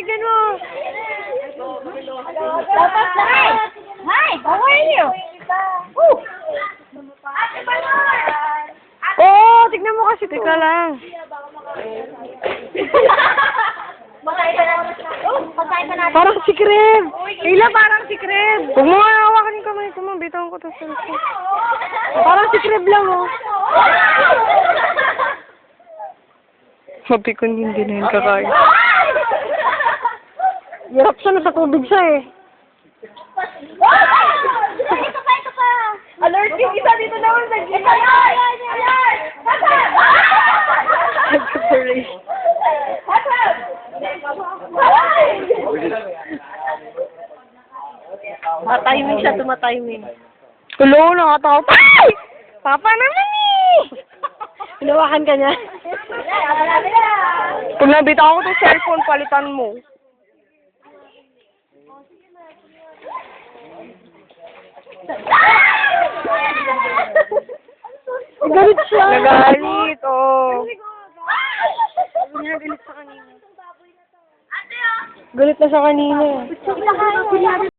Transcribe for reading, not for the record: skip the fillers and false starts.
tignan mo. Dapat lahat. Hi, how are you? Woo! Oo, tignan mo kasi. Teka lang. Pagkain pa natin. Pagkain pa natin. Parang si Kreb. Kayla, parang si Kreb. Huwag mo nga hawakan yung kamay ko. Bitawan ko to sa parang si Kreb lang, oh. Sabi ko hindi na yun kakain. Hirap siya, nasa tubig siya eh. Ito pa. Alert yung isa dito naman. Ito na. Alert. Nagka-parade. Matiming siya, tumatiming. Hello, nakatakot. Ay! Papa naman eh! Hinawakan ka niya. Kung nabita ako itong cellphone, palitan mo. Galit siya. Nagalit, oh. Galit sa kanina. Galit na sa kanina.